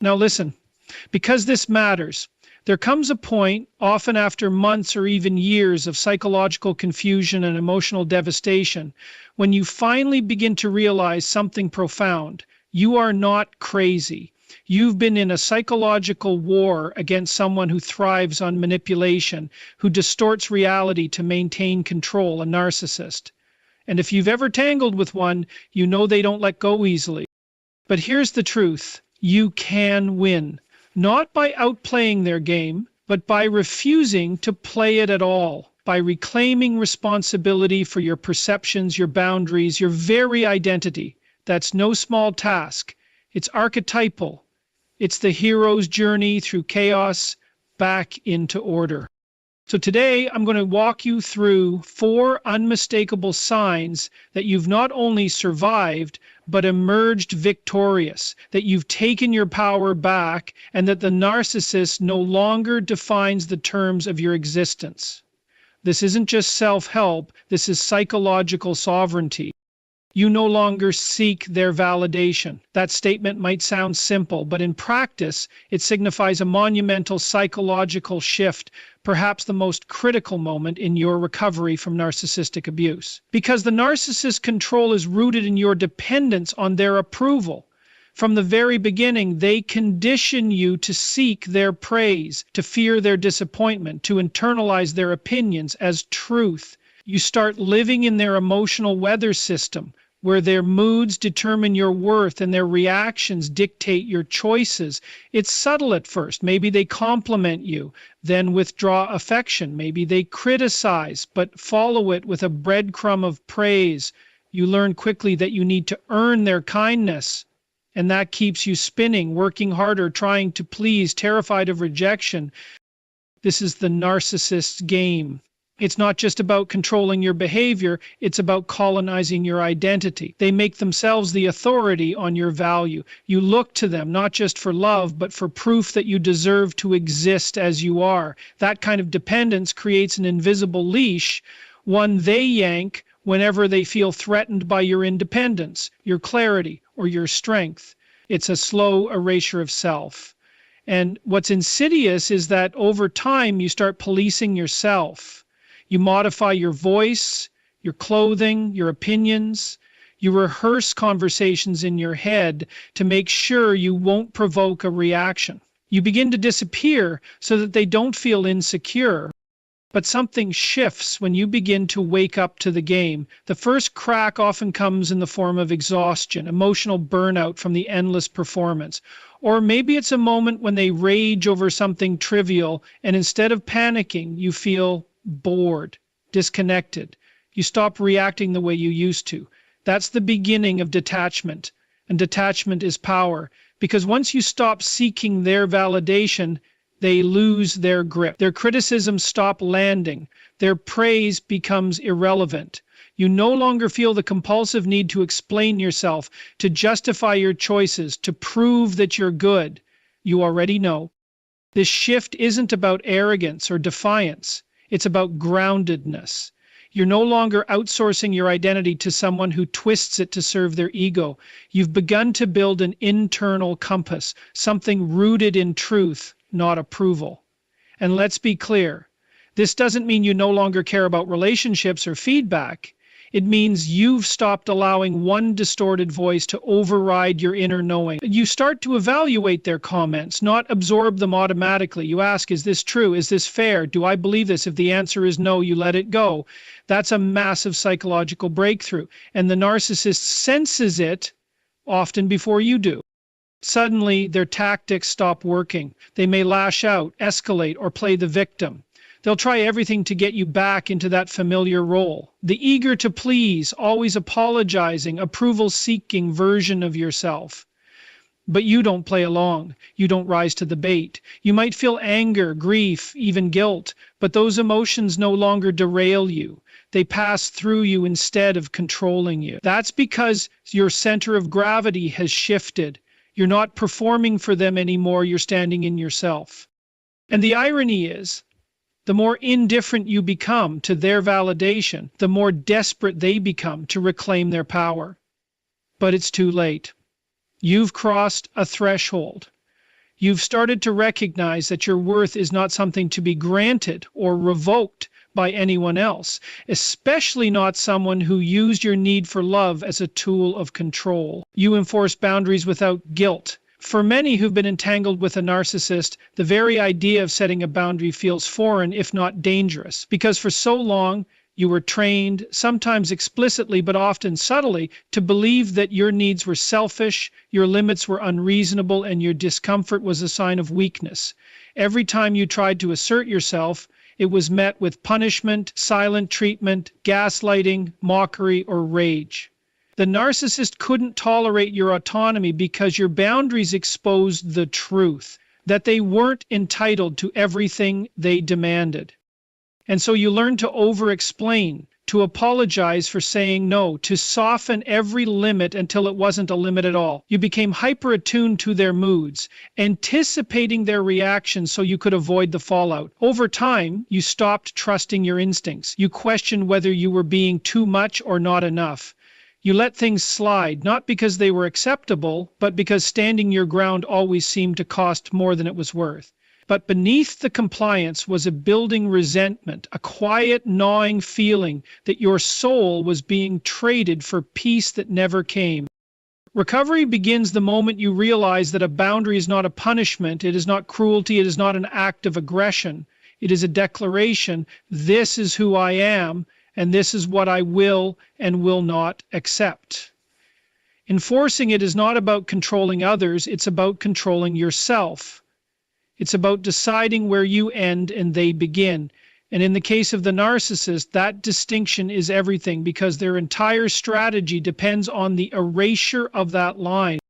Now listen, because this matters, there comes a point, often after months or even years of psychological confusion and emotional devastation, when you finally begin to realize something profound. You are not crazy. You've been in a psychological war against someone who thrives on manipulation, who distorts reality to maintain control, a narcissist. And if you've ever tangled with one, you know they don't let go easily. But here's the truth. You can win. Not by outplaying their game, but by refusing to play it at all, by reclaiming responsibility for your perceptions, your boundaries, your very identity. That's no small task. It's archetypal. It's the hero's journey through chaos back into order. So today I'm going to walk you through 4 unmistakable signs that you've not only survived, but emerged victorious, that you've taken your power back, and that the narcissist no longer defines the terms of your existence. This isn't just self-help, this is psychological sovereignty. You no longer seek their validation. That statement might sound simple, but in practice, it signifies a monumental psychological shift, perhaps the most critical moment in your recovery from narcissistic abuse. Because the narcissist's control is rooted in your dependence on their approval. From the very beginning, they condition you to seek their praise, to fear their disappointment, to internalize their opinions as truth. You start living in their emotional weather system, where their moods determine your worth and their reactions dictate your choices. It's subtle at first. Maybe they compliment you, then withdraw affection. Maybe they criticize, but follow it with a breadcrumb of praise. You learn quickly that you need to earn their kindness, and that keeps you spinning, working harder, trying to please, terrified of rejection. This is the narcissist's game. It's not just about controlling your behavior, it's about colonizing your identity. They make themselves the authority on your value. You look to them not just for love, but for proof that you deserve to exist as you are. That kind of dependence creates an invisible leash, one they yank whenever they feel threatened by your independence, your clarity, or your strength. It's a slow erasure of self. And what's insidious is that over time you start policing yourself. You modify your voice, your clothing, your opinions. You rehearse conversations in your head to make sure you won't provoke a reaction. You begin to disappear so that they don't feel insecure. But something shifts when you begin to wake up to the game. The first crack often comes in the form of exhaustion, emotional burnout from the endless performance. Or maybe it's a moment when they rage over something trivial, and instead of panicking, you feel bored, disconnected. You stop reacting the way you used to. That's the beginning of detachment. And detachment is power. Because once you stop seeking their validation, they lose their grip. Their criticisms stop landing. Their praise becomes irrelevant. You no longer feel the compulsive need to explain yourself, to justify your choices, to prove that you're good. You already know. This shift isn't about arrogance or defiance. It's about groundedness. You're no longer outsourcing your identity to someone who twists it to serve their ego. You've begun to build an internal compass, something rooted in truth, not approval. And let's be clear, this doesn't mean you no longer care about relationships or feedback. It means you've stopped allowing one distorted voice to override your inner knowing. You start to evaluate their comments, not absorb them automatically. You ask, is this true? Is this fair? Do I believe this? If the answer is no, you let it go. That's a massive psychological breakthrough. And the narcissist senses it often before you do. Suddenly, their tactics stop working. They may lash out, escalate, or play the victim. They'll try everything to get you back into that familiar role. The eager to please, always apologizing, approval-seeking version of yourself. But you don't play along. You don't rise to the bait. You might feel anger, grief, even guilt, but those emotions no longer derail you. They pass through you instead of controlling you. That's because your center of gravity has shifted. You're not performing for them anymore. You're standing in yourself. And the irony is, the more indifferent you become to their validation, the more desperate they become to reclaim their power. But it's too late. You've crossed a threshold. You've started to recognize that your worth is not something to be granted or revoked by anyone else, especially not someone who used your need for love as a tool of control. You enforce boundaries without guilt. For many who've been entangled with a narcissist, the very idea of setting a boundary feels foreign, if not dangerous, because for so long you were trained, sometimes explicitly but often subtly, to believe that your needs were selfish, your limits were unreasonable, and your discomfort was a sign of weakness. Every time you tried to assert yourself, it was met with punishment, silent treatment, gaslighting, mockery, or rage. The narcissist couldn't tolerate your autonomy because your boundaries exposed the truth, that they weren't entitled to everything they demanded. And so you learned to over-explain, to apologize for saying no, to soften every limit until it wasn't a limit at all. You became hyper-attuned to their moods, anticipating their reactions so you could avoid the fallout. Over time, you stopped trusting your instincts. You questioned whether you were being too much or not enough. You let things slide, not because they were acceptable, but because standing your ground always seemed to cost more than it was worth. But beneath the compliance was a building resentment, a quiet, gnawing feeling that your soul was being traded for peace that never came. Recovery begins the moment you realize that a boundary is not a punishment, it is not cruelty, it is not an act of aggression. It is a declaration, this is who I am, and this is what I will and will not accept. Enforcing it is not about controlling others, it's about controlling yourself. It's about deciding where you end and they begin. And in the case of the narcissist, that distinction is everything because their entire strategy depends on the erasure of that line.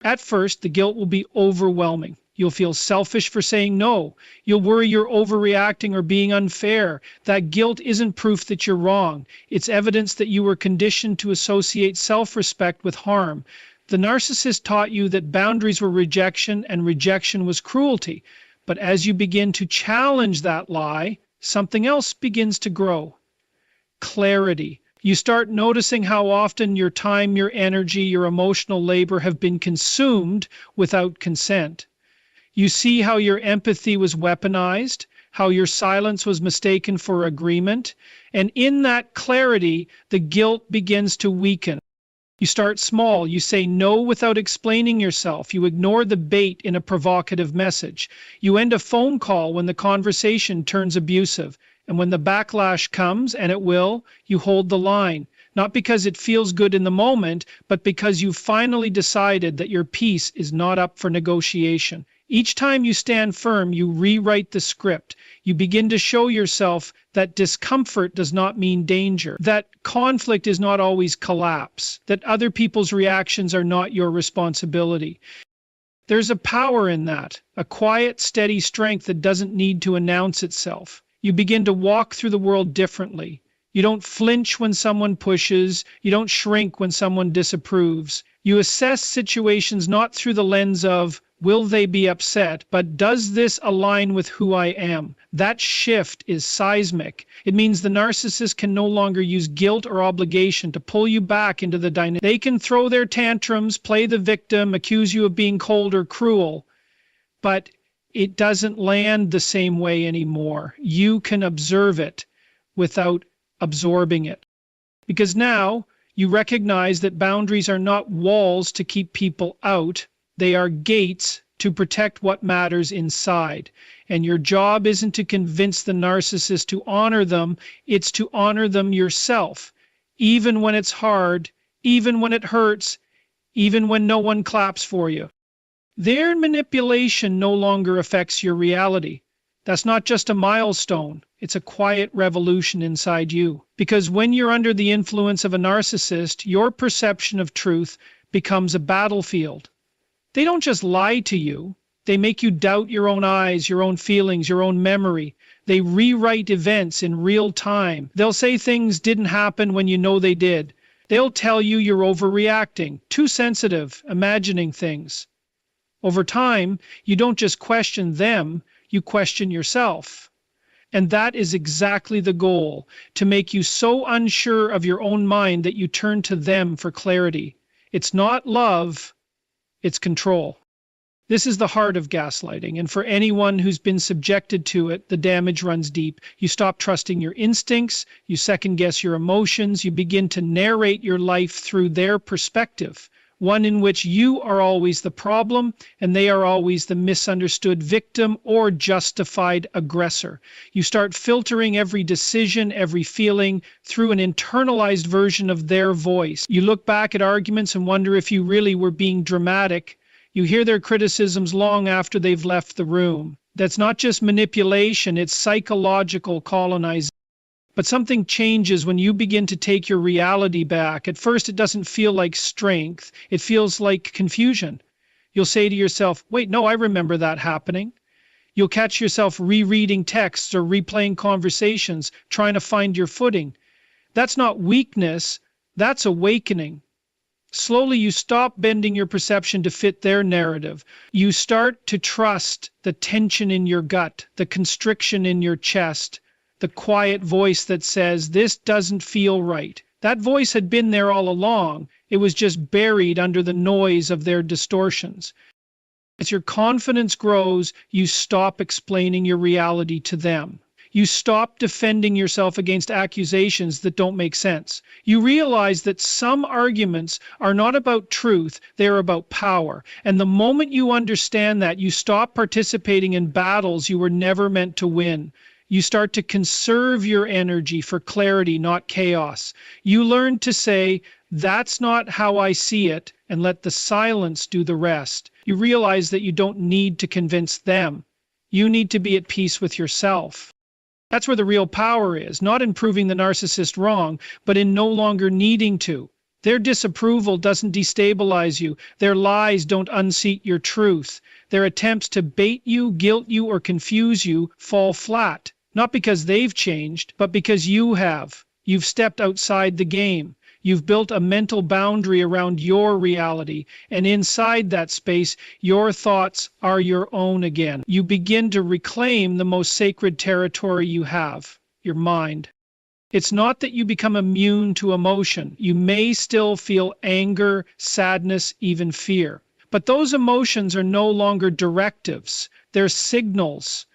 At first, the guilt will be overwhelming. You'll feel selfish for saying no. You'll worry you're overreacting or being unfair. That guilt isn't proof that you're wrong. It's evidence that you were conditioned to associate self-respect with harm. The narcissist taught you that boundaries were rejection and rejection was cruelty. But as you begin to challenge that lie, something else begins to grow. Clarity. You start noticing how often your time, your energy, your emotional labor have been consumed without consent. You see how your empathy was weaponized, how your silence was mistaken for agreement, and in that clarity, the guilt begins to weaken. You start small. You say no without explaining yourself. You ignore the bait in a provocative message. You end a phone call when the conversation turns abusive. And when the backlash comes, and it will, you hold the line. Not because it feels good in the moment, but because you've finally decided that your peace is not up for negotiation. Each time you stand firm, you rewrite the script. You begin to show yourself that discomfort does not mean danger, that conflict is not always collapse, that other people's reactions are not your responsibility. There's a power in that, a quiet, steady strength that doesn't need to announce itself. You begin to walk through the world differently. You don't flinch when someone pushes. You don't shrink when someone disapproves. You assess situations not through the lens of, will they be upset, but does this align with who I am? That shift is seismic. It means the narcissist can no longer use guilt or obligation to pull you back into the dynamic. They can throw their tantrums, play the victim, accuse you of being cold or cruel, but it doesn't land the same way anymore. You can observe it without absorbing it. Because now you recognize that boundaries are not walls to keep people out. They are gates to protect what matters inside. And your job isn't to convince the narcissist to honor them, it's to honor them yourself. Even when it's hard, even when it hurts, even when no one claps for you. Their manipulation no longer affects your reality. That's not just a milestone, it's a quiet revolution inside you. Because when you're under the influence of a narcissist, your perception of truth becomes a battlefield. They don't just lie to you. They make you doubt your own eyes, your own feelings, your own memory. They rewrite events in real time. They'll say things didn't happen when you know they did. They'll tell you you're overreacting, too sensitive, imagining things. Over time, you don't just question them, you question yourself. And that is exactly the goal, to make you so unsure of your own mind that you turn to them for clarity. It's not love. It's control. This is the heart of gaslighting, and for anyone who's been subjected to it, the damage runs deep. You stop trusting your instincts, you second guess your emotions, you begin to narrate your life through their perspective, one in which you are always the problem and they are always the misunderstood victim or justified aggressor. You start filtering every decision, every feeling through an internalized version of their voice. You look back at arguments and wonder if you really were being dramatic. You hear their criticisms long after they've left the room. That's not just manipulation, it's psychological colonization. But something changes when you begin to take your reality back. At first, it doesn't feel like strength. It feels like confusion. You'll say to yourself, wait, no, I remember that happening. You'll catch yourself rereading texts or replaying conversations, trying to find your footing. That's not weakness, that's awakening. Slowly, you stop bending your perception to fit their narrative. You start to trust the tension in your gut, the constriction in your chest, the quiet voice that says, this doesn't feel right. That voice had been there all along. It was just buried under the noise of their distortions. As your confidence grows, you stop explaining your reality to them. You stop defending yourself against accusations that don't make sense. You realize that some arguments are not about truth, they're about power. And the moment you understand that, you stop participating in battles you were never meant to win. You start to conserve your energy for clarity, not chaos. You learn to say, that's not how I see it, and let the silence do the rest. You realize that you don't need to convince them. You need to be at peace with yourself. That's where the real power is, not in proving the narcissist wrong, but in no longer needing to. Their disapproval doesn't destabilize you. Their lies don't unseat your truth. Their attempts to bait you, guilt you, or confuse you fall flat. Not because they've changed, but because you have. You've stepped outside the game. You've built a mental boundary around your reality, and inside that space, your thoughts are your own again. You begin to reclaim the most sacred territory you have, your mind. It's not that you become immune to emotion. You may still feel anger, sadness, even fear. But those emotions are no longer directives. They're signals.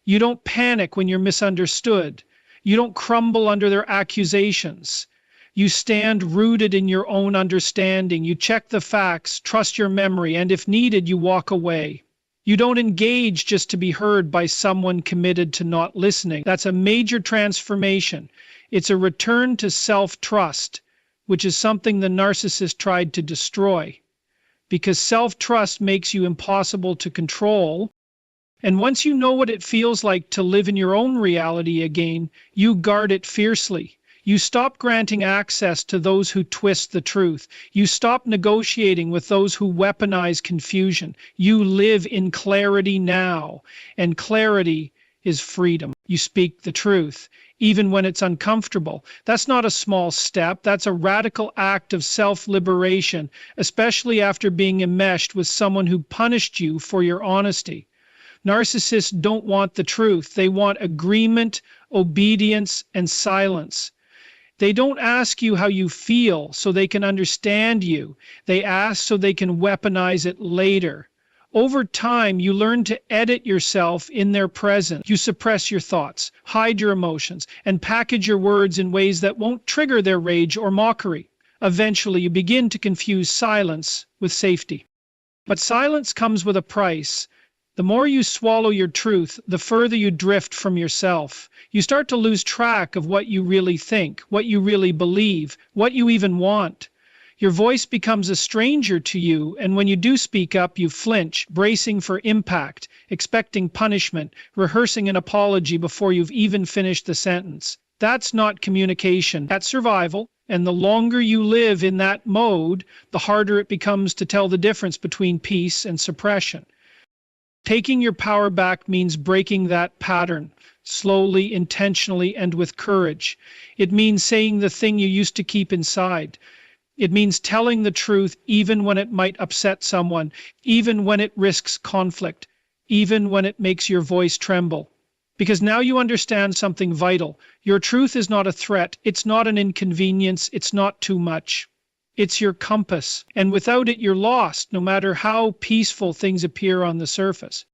You don't panic when you're misunderstood. You don't crumble under their accusations. You stand rooted in your own understanding. You check the facts, trust your memory, and if needed, you walk away. You don't engage just to be heard by someone committed to not listening. That's a major transformation. It's a return to self-trust, which is something the narcissist tried to destroy. Because self-trust makes you impossible to control. And once you know what it feels like to live in your own reality again, you guard it fiercely. You stop granting access to those who twist the truth. You stop negotiating with those who weaponize confusion. You live in clarity now, and clarity is freedom. You speak the truth, even when it's uncomfortable. That's not a small step. That's a radical act of self-liberation, especially after being enmeshed with someone who punished you for your honesty. Narcissists don't want the truth. They want agreement, obedience, and silence. They don't ask you how you feel so they can understand you. They ask so they can weaponize it later. Over time, you learn to edit yourself in their presence. You suppress your thoughts, hide your emotions, and package your words in ways that won't trigger their rage or mockery. Eventually, you begin to confuse silence with safety. But silence comes with a price. The more you swallow your truth, the further you drift from yourself. You start to lose track of what you really think, what you really believe, what you even want. Your voice becomes a stranger to you, and when you do speak up, you flinch, bracing for impact, expecting punishment, rehearsing an apology before you've even finished the sentence. That's not communication, that's survival. And the longer you live in that mode, the harder it becomes to tell the difference between peace and suppression. Taking your power back means breaking that pattern, slowly, intentionally, and with courage. It means saying the thing you used to keep inside. It means telling the truth even when it might upset someone, even when it risks conflict, even when it makes your voice tremble. Because now you understand something vital. Your truth is not a threat. It's not an inconvenience. It's not too much. It's your compass, and without it, you're lost, no matter how peaceful things appear on the surface.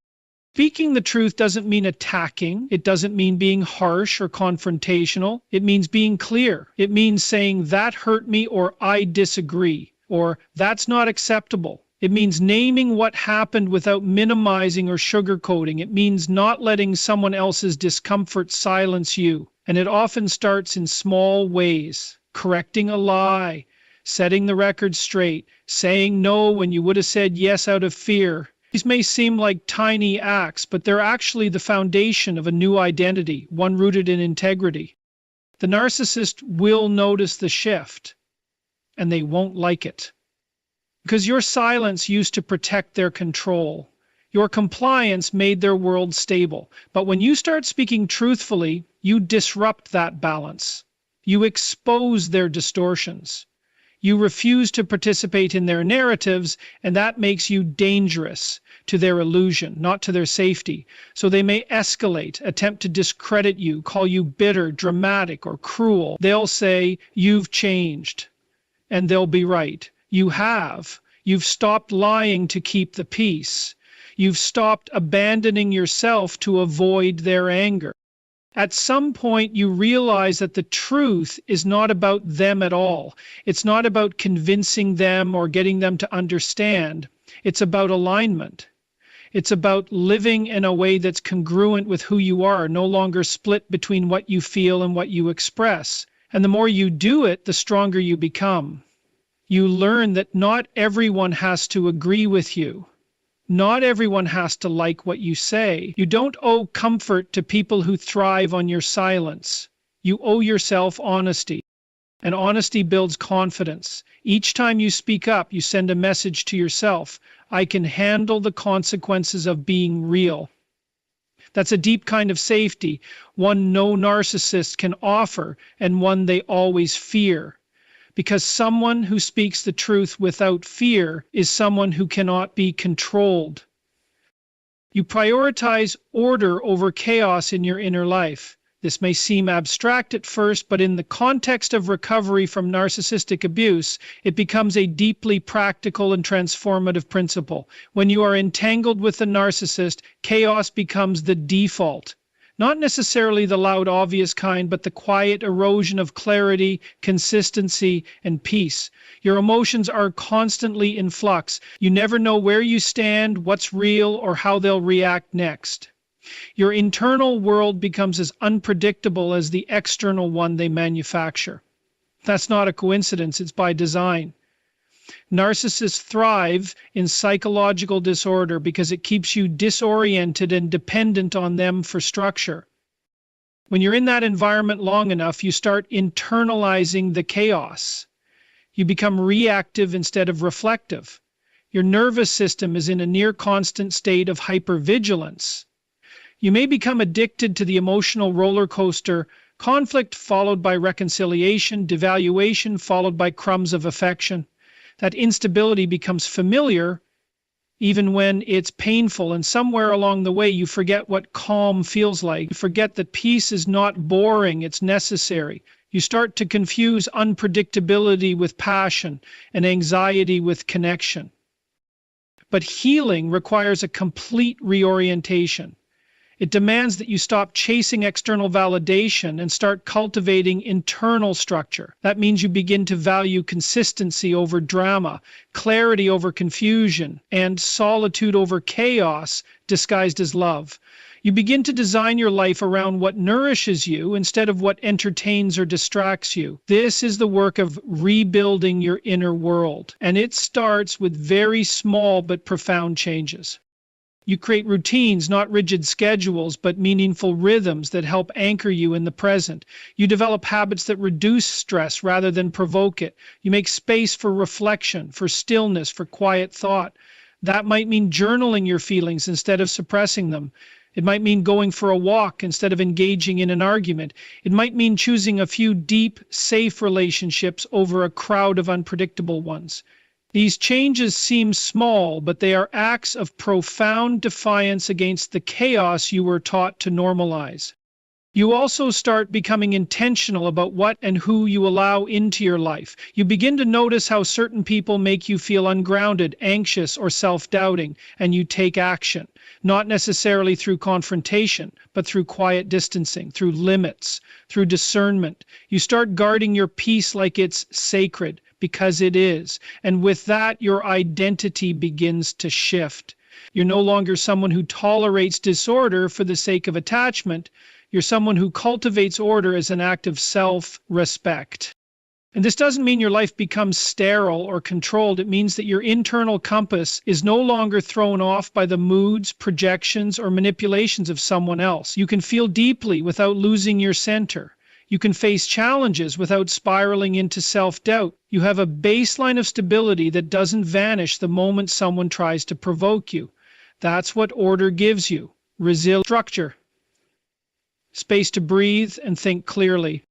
Speaking the truth doesn't mean attacking. It doesn't mean being harsh or confrontational. It means being clear. It means saying, that hurt me, or I disagree, or that's not acceptable. It means naming what happened without minimizing or sugarcoating. It means not letting someone else's discomfort silence you. And it often starts in small ways. Correcting a lie, setting the record straight, saying no when you would have said yes out of fear. These may seem like tiny acts, but they're actually the foundation of a new identity, one rooted in integrity. The narcissist will notice the shift, and they won't like it. Because your silence used to protect their control. Your compliance made their world stable. But when you start speaking truthfully, you disrupt that balance. You expose their distortions. You refuse to participate in their narratives, and that makes you dangerous to their illusion, not to their safety. So they may escalate, attempt to discredit you, call you bitter, dramatic, or cruel. They'll say, you've changed. And they'll be right. You have. You've stopped lying to keep the peace. You've stopped abandoning yourself to avoid their anger. At some point, you realize that the truth is not about them at all. It's not about convincing them or getting them to understand. It's about alignment. It's about living in a way that's congruent with who you are, no longer split between what you feel and what you express. And the more you do it, the stronger you become. You learn that not everyone has to agree with you. Not everyone has to like what you say. You don't owe comfort to people who thrive on your silence. You owe yourself honesty. And honesty builds confidence. Each time you speak up, you send a message to yourself. I can handle the consequences of being real. That's a deep kind of safety, one no narcissist can offer, and one they always fear. Because someone who speaks the truth without fear is someone who cannot be controlled. You prioritize order over chaos in your inner life. This may seem abstract at first, but in the context of recovery from narcissistic abuse, it becomes a deeply practical and transformative principle. When you are entangled with the narcissist, chaos becomes the default. Not necessarily the loud, obvious kind, but the quiet erosion of clarity, consistency, and peace. Your emotions are constantly in flux. You never know where you stand, what's real, or how they'll react next. Your internal world becomes as unpredictable as the external one they manufacture. That's not a coincidence, it's by design. Narcissists thrive in psychological disorder because it keeps you disoriented and dependent on them for structure. When you're in that environment long enough, you start internalizing the chaos. You become reactive instead of reflective. Your nervous system is in a near constant state of hypervigilance. You may become addicted to the emotional roller coaster, conflict followed by reconciliation, devaluation followed by crumbs of affection. That instability becomes familiar even when it's painful, and somewhere along the way you forget what calm feels like. You forget that peace is not boring, it's necessary. You start to confuse unpredictability with passion and anxiety with connection. But healing requires a complete reorientation. It demands that you stop chasing external validation and start cultivating internal structure. That means you begin to value consistency over drama, clarity over confusion, and solitude over chaos disguised as love. You begin to design your life around what nourishes you instead of what entertains or distracts you. This is the work of rebuilding your inner world, and it starts with very small but profound changes. You create routines, not rigid schedules, but meaningful rhythms that help anchor you in the present. You develop habits that reduce stress rather than provoke it. You make space for reflection, for stillness, for quiet thought. That might mean journaling your feelings instead of suppressing them. It might mean going for a walk instead of engaging in an argument. It might mean choosing a few deep, safe relationships over a crowd of unpredictable ones. These changes seem small, but they are acts of profound defiance against the chaos you were taught to normalize. You also start becoming intentional about what and who you allow into your life. You begin to notice how certain people make you feel ungrounded, anxious, or self-doubting, and you take action, not necessarily through confrontation, but through quiet distancing, through limits, through discernment. You start guarding your peace like it's sacred, because it is. And with that, your identity begins to shift. You're no longer someone who tolerates disorder for the sake of attachment. You're someone who cultivates order as an act of self-respect. And this doesn't mean your life becomes sterile or controlled. It means that your internal compass is no longer thrown off by the moods, projections, or manipulations of someone else. You can feel deeply without losing your center. You can face challenges without spiraling into self-doubt. You have a baseline of stability that doesn't vanish the moment someone tries to provoke you. That's what order gives you. Resilient structure. Space to breathe and think clearly.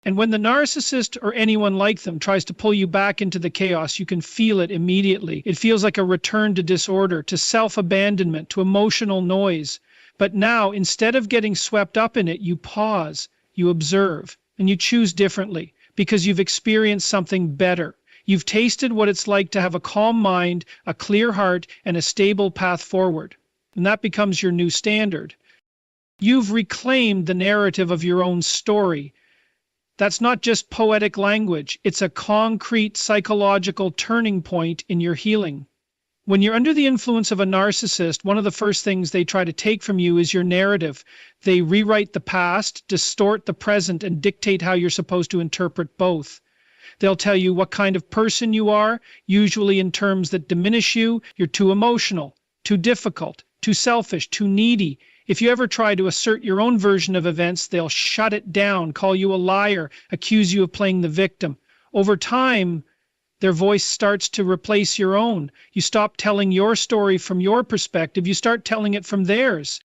And when the narcissist or anyone like them tries to pull you back into the chaos, you can feel it immediately. It feels like a return to disorder, to self-abandonment, to emotional noise. But now, instead of getting swept up in it, you pause, you observe, and you choose differently because you've experienced something better. You've tasted what it's like to have a calm mind, a clear heart, and a stable path forward. And that becomes your new standard. You've reclaimed the narrative of your own story. That's not just poetic language. It's a concrete psychological turning point in your healing. When you're under the influence of a narcissist, one of the first things they try to take from you is your narrative. They rewrite the past, distort the present, and dictate how you're supposed to interpret both. They'll tell you what kind of person you are, usually in terms that diminish you. You're too emotional, too difficult, too selfish, too needy. If you ever try to assert your own version of events, they'll shut it down, call you a liar, accuse you of playing the victim. Over time, their voice starts to replace your own. You stop telling your story from your perspective, you start telling it from theirs.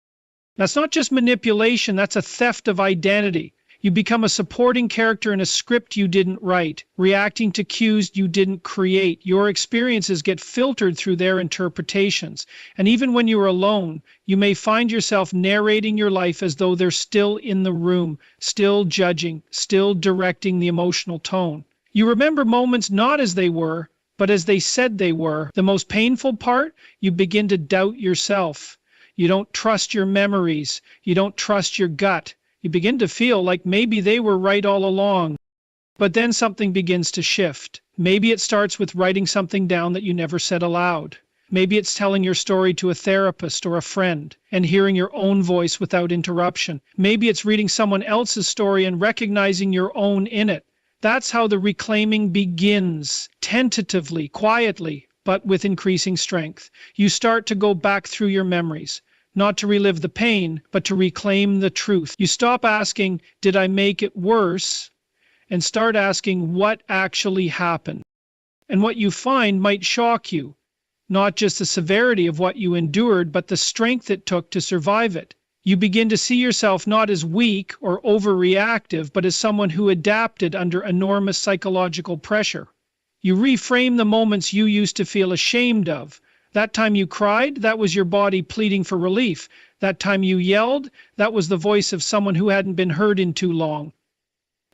That's not just manipulation, that's a theft of identity. You become a supporting character in a script you didn't write, reacting to cues you didn't create. Your experiences get filtered through their interpretations. And even when you're alone, you may find yourself narrating your life as though they're still in the room, still judging, still directing the emotional tone. You remember moments not as they were, but as they said they were. The most painful part, you begin to doubt yourself. You don't trust your memories. You don't trust your gut. You begin to feel like maybe they were right all along. But then something begins to shift. Maybe it starts with writing something down that you never said aloud. Maybe it's telling your story to a therapist or a friend and hearing your own voice without interruption. Maybe it's reading someone else's story and recognizing your own in it. That's how the reclaiming begins, tentatively, quietly, but with increasing strength. You start to go back through your memories. Not to relive the pain, but to reclaim the truth. You stop asking, did I make it worse? And start asking, what actually happened? And what you find might shock you. Not just the severity of what you endured, but the strength it took to survive it. You begin to see yourself not as weak or overreactive, but as someone who adapted under enormous psychological pressure. You reframe the moments you used to feel ashamed of. That time you cried, that was your body pleading for relief. That time you yelled, that was the voice of someone who hadn't been heard in too long.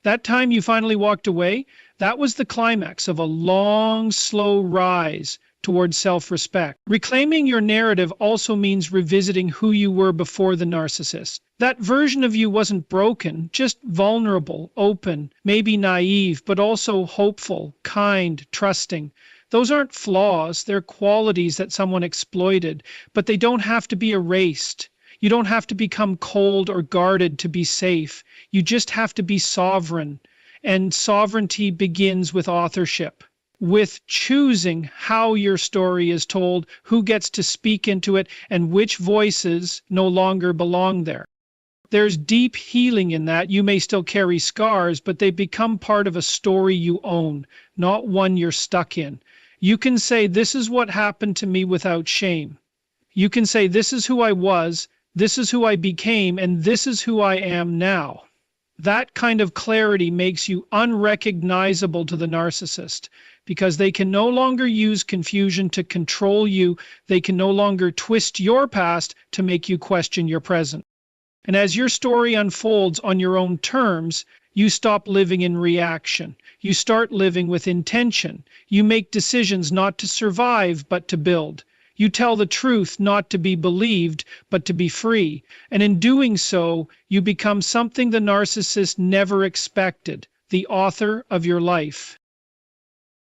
That time you finally walked away, that was the climax of a long, slow rise towards self-respect. Reclaiming your narrative also means revisiting who you were before the narcissist. That version of you wasn't broken, just vulnerable, open, maybe naive, but also hopeful, kind, trusting. Those aren't flaws, they're qualities that someone exploited, but they don't have to be erased. You don't have to become cold or guarded to be safe. You just have to be sovereign. And sovereignty begins with authorship, with choosing how your story is told, who gets to speak into it, and which voices no longer belong there. There's deep healing in that. You may still carry scars, but they become part of a story you own, not one you're stuck in. You can say, this is what happened to me without shame. You can say, this is who I was, this is who I became, and this is who I am now. That kind of clarity makes you unrecognizable to the narcissist because they can no longer use confusion to control you. They can no longer twist your past to make you question your present. And as your story unfolds on your own terms, you stop living in reaction. You start living with intention. You make decisions not to survive, but to build. You tell the truth not to be believed, but to be free. And in doing so, you become something the narcissist never expected, the author of your life.